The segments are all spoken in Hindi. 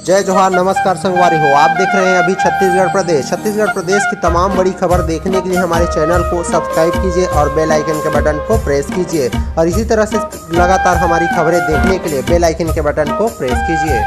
जय जोहार, नमस्कार संगवारी हो। आप देख रहे हैं अभी छत्तीसगढ़ प्रदेश की तमाम बड़ी खबर देखने के लिए हमारे चैनल को सब्सक्राइब कीजिए और बेल आइकन के बटन को प्रेस कीजिए और इसी तरह से लगातार हमारी खबरें देखने के लिए बेल आइकन के बटन को प्रेस कीजिए।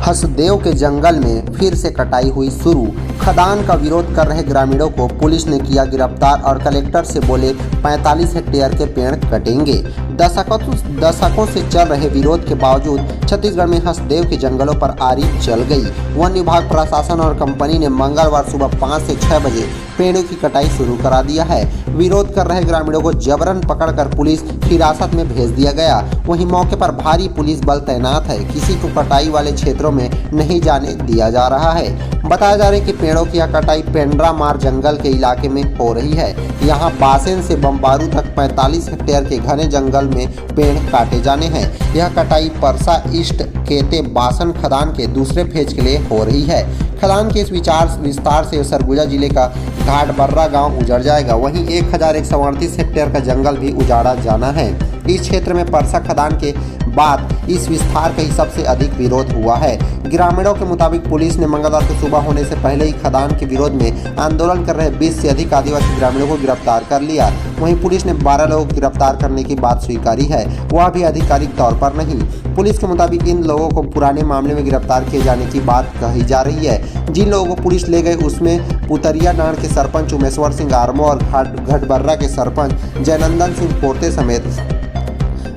हसदेव के जंगल में फिर से कटाई हुई शुरू। खदान का विरोध कर रहे ग्रामीणों को पुलिस ने किया गिरफ्तार और कलेक्टर से बोले 45 हेक्टेयर के पेड़ कटेंगे। दशकों से चल रहे विरोध के बावजूद छत्तीसगढ़ में हसदेव के जंगलों पर आरी चल गई। वन विभाग, प्रशासन और कंपनी ने मंगलवार सुबह 5 से 6 बजे पेड़ों की कटाई शुरू करा दिया है। विरोध कर रहे ग्रामीणों को जबरन पकड़कर पुलिस हिरासत में भेज दिया गया। वहीं मौके पर भारी पुलिस बल तैनात है। किसी को कटाई वाले क्षेत्रों में नहीं जाने दिया जा रहा है। बताया जा रहा है कि पेड़ों की कटाई पेंड्रा मार जंगल के इलाके में हो रही है। यहाँ बासेन से बमबारू तक 45 हेक्टेयर के घने जंगल में पेड़ काटे जाने हैं। यह कटाई परसा ईस्ट केते बासन खदान के दूसरे फेज के लिए हो रही है। खदान के इस विस्तार से सरगुजा जिले का घाटबर्रा गांव उजड़ जाएगा। वहीं 1138 हेक्टेयर का जंगल भी उजाड़ा जाना है। इस क्षेत्र में परसा खदान के बाद इस विस्तार का ही सबसे अधिक विरोध हुआ है। ग्रामीणों के मुताबिक पुलिस ने मंगलवार को सुबह होने से पहले ही खदान के विरोध में आंदोलन कर रहे 20 से अधिक आदिवासी ग्रामीणों को गिरफ्तार कर लिया। वहीं पुलिस ने 12 लोगों को गिरफ्तार करने की बात स्वीकारी है, वह भी आधिकारिक तौर पर नहीं। पुलिस के मुताबिक इन लोगों को पुराने मामले में गिरफ्तार किए जाने की बात कही जा रही है। जिन लोगों को पुलिस ले गई उसमें पुतरिया डांड के सरपंच उमेश्वर सिंह आर्मो और घाटबर्रा के सरपंच जयनंदन सिंह पोर्ते समेत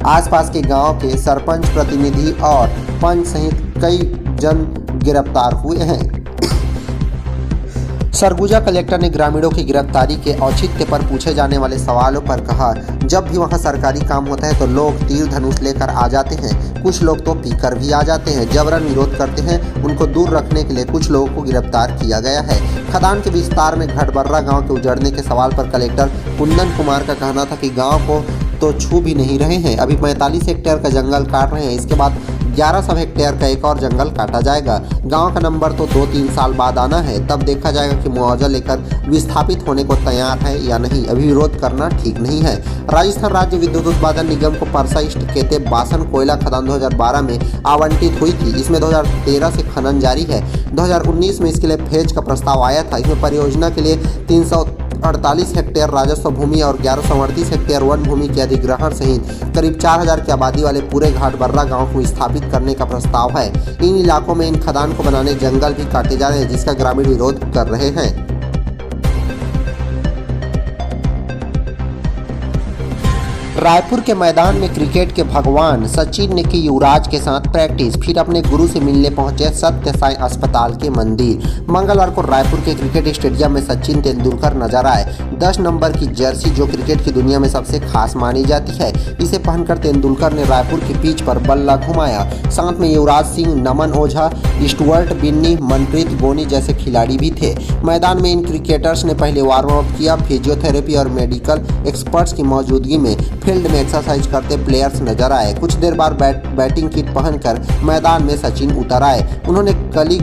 आसपास के गांव के सरपंच प्रतिनिधि और पंच सहित कई जन गिरफ्तार हुए हैं। सरगुजा कलेक्टर ने ग्रामीणों की गिरफ्तारी के औचित्य पर पूछे जाने वाले सवालों पर कहा, जब भी वहां सरकारी काम होता है तो लोग तीर धनुष लेकर आ जाते हैं, कुछ लोग तो पीकर भी आ जाते हैं, जबरन विरोध करते हैं। उनको दूर रखने के लिए कुछ लोगों को गिरफ्तार किया गया है। खदान के विस्तार में घाटबर्रा गाँव के उजड़ने के सवाल पर कलेक्टर कुंदन कुमार का कहना था कि गाँव को तो छू भी नहीं रहे हैं, अभी 45 हेक्टेयर का जंगल काट रहे हैं, इसके बाद 1100 हेक्टेयर का एक और जंगल काटा जाएगा। गांव का नंबर तो 2-3 साल बाद आना है, तब देखा जाएगा कि मुआवजा लेकर विस्थापित होने को तैयार है या नहीं। अभी विरोध करना ठीक नहीं है। राजस्थान राज्य विद्युत उत्पादन निगम को परसा ईस्ट केते बासन कोयला खदान 2012 में आवंटित हुई थी। इसमें 2013 से खनन जारी है। 2019 में इसके लिए फेज का प्रस्ताव आया था। इसमें परियोजना के लिए 348 हेक्टेयर राजस्व भूमि और 1138 हेक्टेयर वन भूमि के अधिग्रहण सहित करीब 4000 की आबादी वाले पूरे घाटबर्रा गांव को स्थापित करने का प्रस्ताव है। इन इलाकों में इन खदान को बनाने जंगल भी काटे जा रहे हैं, जिसका ग्रामीण विरोध कर रहे हैं। रायपुर के मैदान में क्रिकेट के भगवान सचिन ने की युवराज के साथ प्रैक्टिस, फिर अपने गुरु से मिलने पहुंचे सत्य साई अस्पताल के मंदिर। मंगलवार को रायपुर के क्रिकेट स्टेडियम में सचिन तेंदुलकर नजर आए। 10 नंबर की जर्सी जो क्रिकेट की दुनिया में सबसे खास मानी जाती है, इसे पहनकर तेंदुलकर ने रायपुर की पिच पर बल्ला घुमाया। साथ में युवराज सिंह, नमन ओझा, स्टुअर्ट बिन्नी, मनप्रीत गोनी जैसे खिलाड़ी भी थे। मैदान में इन क्रिकेटर्स ने पहले वार्म अप किया। फिजियोथेरेपी और मेडिकल एक्सपर्ट्स की मौजूदगी में फील्ड में एक्सरसाइज करते प्लेयर्स नजर आए। कुछ देर बाद बैटिंग किट पहनकर मैदान में सचिन उतर आए। उन्होंने कैलीग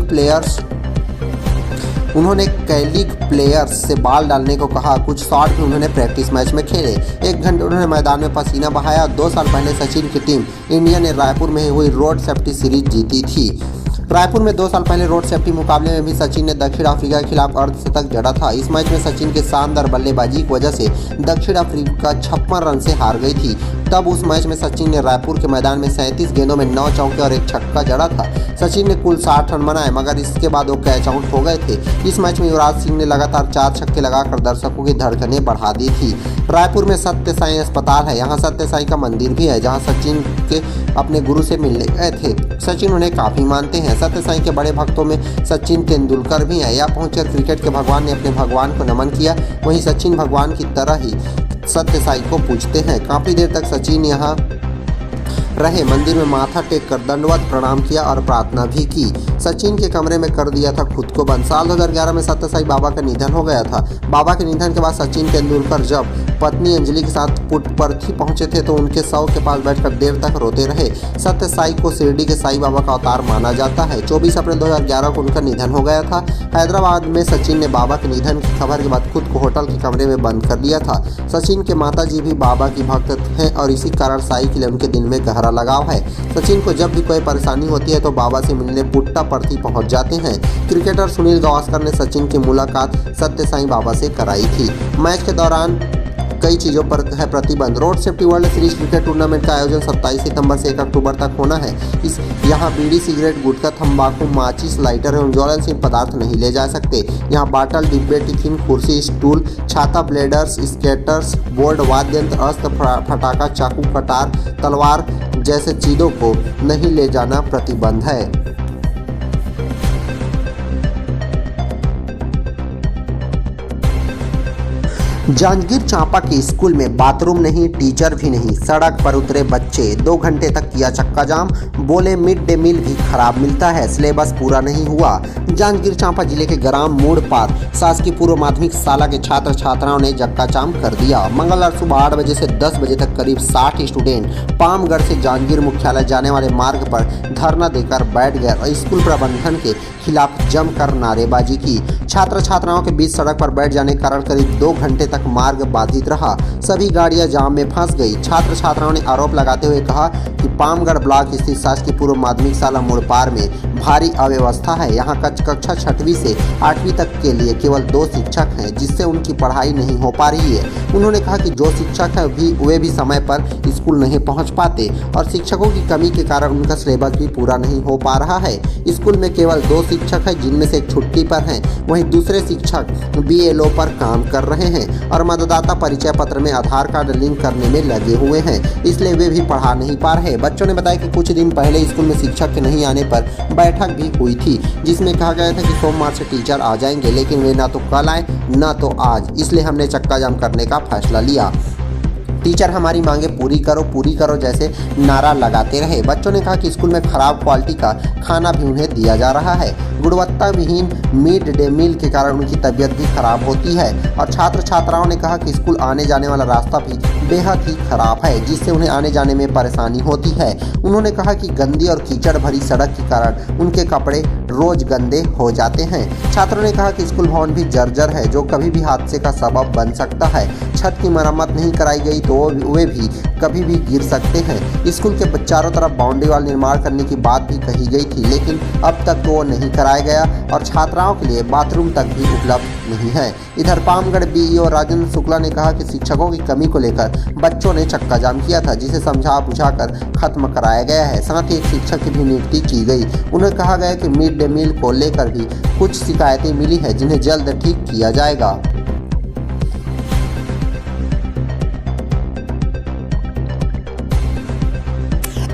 प्लेयर्स से बॉल डालने को कहा। कुछ शॉट भी उन्होंने प्रैक्टिस मैच में खेले। 1 घंटे उन्होंने मैदान में पसीना बहाया। 2 साल पहले सचिन की टीम इंडिया ने रायपुर में हुई रोड सेफ्टी सीरीज जीती थी। रायपुर में 2 साल पहले रोड सेफ्टी मुकाबले में भी सचिन ने दक्षिण अफ्रीका के खिलाफ अर्धशतक जड़ा था। इस मैच में सचिन के शानदार बल्लेबाजी की वजह से दक्षिण अफ्रीका 56 रन से हार गई थी। तब उस मैच में सचिन ने रायपुर के मैदान में 37 गेंदों में 9 चौके और 1 छक्का जड़ा था। सचिन ने कुल 60 रन बनाए, मगर इसके बाद वो कैच आउट हो गए थे। इस मैच में युवराज सिंह ने लगातार 4 छक्के लगाकर दर्शकों की धड़कनें बढ़ा दी थी। रायपुर में सत्य साई अस्पताल है। यहाँ सत्य साई का मंदिर भी है, जहाँ सचिन के अपने गुरु से मिलने गए थे। सचिन उन्हें काफी मानते हैं। सत्य साई के बड़े भक्तों में सचिन तेंदुलकर भी हैं। यहाँ पहुंचकर क्रिकेट के भगवान ने अपने भगवान को नमन किया। वहीं सचिन भगवान की तरह ही सत्य साई को पूजते हैं। काफी देर तक सचिन यहाँ रहे। मंदिर में माथा टेक कर दंडवत प्रणाम किया और प्रार्थना भी की। सचिन के कमरे में कर दिया था खुद को बंद। साल 2011 में सत्य साई बाबा का निधन हो गया था। बाबा के निधन के बाद सचिन तेंदुलकर जब पत्नी अंजलि के साथ पुट्टपर्थी पहुंचे थे तो उनके शव के पास बैठकर देर तक रोते रहे। सत्य साई को शिरडी के साई बाबा का अवतार माना जाता है। 24 अप्रैल 2011 को उनका निधन हो गया था। हैदराबाद में सचिन ने बाबा के निधन की खबर के बाद खुद को होटल के कमरे में बंद कर लिया था। सचिन के माता जी भी बाबा की भक्त हैं और इसी कारण साई के लिए उनके दिल में गहरा लगाव है। सचिन को जब भी कोई परेशानी होती है तो बाबा से मिलने पुट्टपर्थी पहुंच जाते हैं। क्रिकेटर सुनील गावस्कर ने सचिन की मुलाकात सत्य साई बाबा से कराई थी। मैच के दौरान कई चीज़ों पर है प्रतिबंध। Road safety world series cricket tournament का आयोजन 27 सितंबर से 1 अक्टूबर तक होना है। यहाँ बीड़ी, सिगरेट, गुटखा, तंबाकू, माचिस, लाइटर एवं ज्वलनशील पदार्थ नहीं ले जा सकते। यहाँ बाटल, डिब्बे, टिफिन, कुर्सी, स्टूल, छाता, ब्लेडर्स, स्केटर्स, बोर्ड, वाद्य यंत्र, अस्त्र, फटाका, चाकू, कटार, तलवार जैसे चीज़ों को नहीं ले जाना प्रतिबंध है। जांजगीर चांपा के स्कूल में बाथरूम नहीं, टीचर भी नहीं, सड़क पर उतरे बच्चे। 2 घंटे तक किया चक्का जाम, बोले मिड डे मील भी खराब मिलता है, सिलेबस पूरा नहीं हुआ। जांजगीर चांपा जिले के ग्राम मोड़ पार शासकीय पूर्व माध्यमिक शाला के छात्र छात्राओं ने चक्का जाम कर दिया। मंगलवार सुबह 8 बजे से 10 बजे तक करीब 60 स्टूडेंट पामगढ़ से जांजगीर मुख्यालय जाने वाले मार्ग पर धरना देकर बैठ गए और स्कूल प्रबंधन के खिलाफ जमकर नारेबाजी की। छात्र छात्राओं के बीच सड़क पर बैठ जाने के कारण करीब 2 घंटे तक मार्ग बाधित रहा। सभी गाड़ियां जाम में फंस गई। छात्र छात्राओं ने आरोप लगाते हुए कहा कि पामगढ़ ब्लॉक स्थित शासकीय पूर्व माध्यमिक शाला मोड़पार में भारी अव्यवस्था है। यहाँ कक्षा 6वीं से 8वीं तक के लिए केवल 2 शिक्षक हैं, जिससे उनकी पढ़ाई नहीं हो पा रही है। उन्होंने कहा कि जो शिक्षक हैं वे भी समय पर स्कूल नहीं पहुँच पाते और शिक्षकों की कमी के कारण उनका सिलेबस भी पूरा नहीं हो पा रहा है। स्कूल में केवल 2 शिक्षक हैं, जिनमें से एक छुट्टी पर हैं, वहीं दूसरे शिक्षक BLO पर काम कर रहे हैं और मतदाता परिचय पत्र में आधार कार्ड लिंक करने में लगे हुए हैं, इसलिए वे भी पढ़ा नहीं पा रहे। बच्चों ने बताया कि कुछ दिन पहले स्कूल में शिक्षक के नहीं आने पर बैठक भी हुई थी, जिसमें कहा गया था कि सोमवार से टीचर आ जाएंगे, लेकिन वे ना तो कल आए ना तो आज, इसलिए हमने चक्का जाम करने का फैसला लिया। टीचर हमारी मांगे पूरी करो जैसे नारा लगाते रहे। बच्चों ने कहा कि स्कूल में खराब क्वालिटी का खाना भी उन्हें दिया जा रहा है। गुणवत्ता विहीन मिड डे मील के कारण उनकी तबीयत भी खराब होती है और छात्र छात्राओं ने कहा कि स्कूल आने जाने वाला रास्ता भी बेहद ही खराब है, जिससे उन्हें आने जाने में परेशानी होती है। उन्होंने कहा कि गंदी और कीचड़ भरी सड़क के कारण उनके कपड़े रोज गंदे हो जाते हैं। छात्रों ने कहा कि स्कूल भवन भी जर्जर है, जो कभी भी हादसे का सबब बन सकता है। छत की मरम्मत नहीं कराई गई तो वे भी कभी भी गिर सकते हैं। स्कूल के चारों तरफ बाउंड्री वाल निर्माण करने की बात भी कही गई थी, लेकिन अब तक वो नहीं कराया गया और छात्राओं के लिए बाथरूम तक भी उपलब्ध नहीं है। इधर पामगढ़ BEO राजेंद्र शुक्ला ने कहा कि शिक्षकों की कमी को लेकर बच्चों ने चक्का जाम किया था, जिसे समझा बुझाकर खत्म कराया गया है। साथ ही एक शिक्षक की भी नियुक्ति की गई। उन्हें कहा गया कि मिड डे मील को लेकर भी कुछ शिकायतें मिली है, जिन्हें जल्द ठीक किया जाएगा।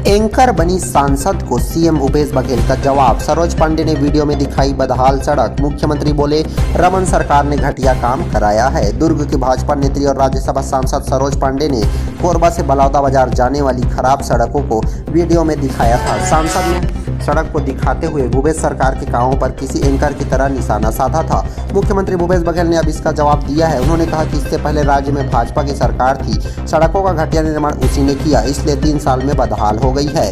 एंकर बनी सांसद को CM भूपेश बघेल का जवाब। सरोज पांडे ने वीडियो में दिखाई बदहाल सड़क। मुख्यमंत्री बोले रमन सरकार ने घटिया काम कराया है। दुर्ग की भाजपा नेत्री और राज्यसभा सांसद सरोज पांडे ने कोरबा से बलौदा बाजार जाने वाली खराब सड़कों को वीडियो में दिखाया था। सांसद ने सड़क को दिखाते हुए भूपेश सरकार के कामों पर किसी एंकर की तरह निशाना साधा था। मुख्यमंत्री भूपेश बघेल ने अब इसका जवाब दिया है। उन्होंने कहा कि इससे पहले राज्य में भाजपा की सरकार थी, सड़कों का घटिया निर्माण उसी ने किया, इसलिए 3 साल में बदहाल हो गई है।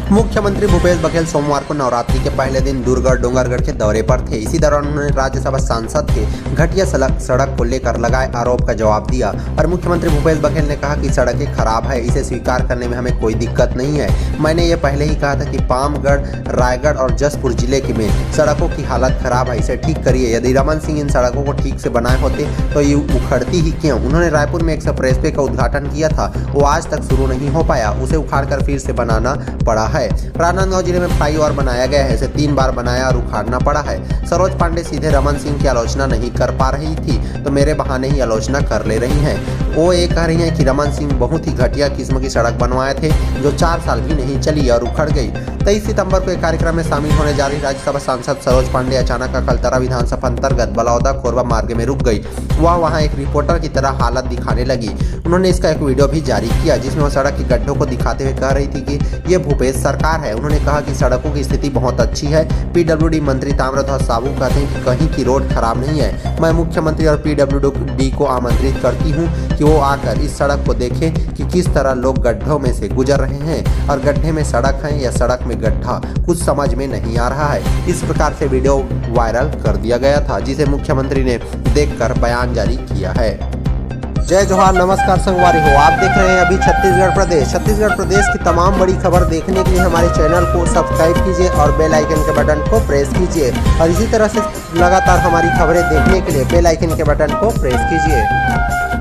मुख्यमंत्री भूपेश बघेल सोमवार को नवरात्रि के पहले दिन दुर्ग और डोंगरगढ़ के दौरे पर थे। इसी दौरान उन्होंने राज्यसभा सांसद के घटिया सड़क को लेकर लगाए आरोप का जवाब दिया और मुख्यमंत्री भूपेश बघेल ने कहा कि सड़कें खराब है, इसे स्वीकार करने में हमें कोई दिक्कत नहीं है। मैंने ये पहले ही कहा था कि पामगढ़, रायगढ़ और जसपुर जिले में सड़कों की हालत खराब है, इसे ठीक करिए। यदि रमन सिंह इन सड़कों को ठीक से बनाए होते तो ये उखड़ती ही क्यों। उन्होंने रायपुर में एक एक्सप्रेसवे का उद्घाटन किया था, वो आज तक शुरू नहीं हो पाया, उसे उखाड़कर फिर से बनाना पड़ा है। राजनांदगांव जिले में फ्लाईओवर बनाया गया है, इसे 3 बार बनाया और उखाड़ना पड़ा है। सरोज पांडे सीधे रमन सिंह की आलोचना नहीं कर पा रही थी तो मेरे बहाने ही आलोचना कर ले रही हैं। वो ये कह रही हैं कि रमन सिंह बहुत ही घटिया किस्म की सड़क बनवाए थे जो 4 साल भी नहीं चली और उखड़ गई। 23 सितंबर को एक कार्यक्रम में शामिल होने जा रही राज्यसभा सांसद सरोज पांडे अचानक अकलतरा विधानसभा अंतर्गत बलौदा कोरबा मार्ग में रुक गई। वह वहां एक रिपोर्टर की तरह हालत दिखाने लगी। उन्होंने इसका एक वीडियो भी जारी किया जिसमें वह सड़क के गड्ढों को दिखाते हुए कह रही थी कि ये भूपेश सरकार है। उन्होंने कहा कि सड़कों की स्थिति बहुत अच्छी है। पीडब्ल्यूडी मंत्री ताम्रध्वज साहू कहते हैं कि कहीं की रोड खराब नहीं है। मैं मुख्यमंत्री और पीडब्ल्यूडी को आमंत्रित करती हूँ कि वो आकर इस सड़क को देखें कि किस तरह लोग गड्ढों में से गुजर रहे हैं और गड्ढे में सड़क है या सड़क में गड्ढा, कुछ समझ में नहीं आ रहा है। इस प्रकार से वीडियो वायरल कर दिया गया था जिसे मुख्यमंत्री ने देखकर बयान जारी किया है। जय जोहार, नमस्कार संगवारी हो, आप देख रहे हैं अभी छत्तीसगढ़ प्रदेश की तमाम बड़ी खबर देखने के लिए हमारे चैनल को सब्सक्राइब कीजिए और बेल आइकन के बटन को प्रेस कीजिए और इसी तरह से लगातार हमारी खबरें देखने के लिए बेल आइकन के बटन को प्रेस कीजिए।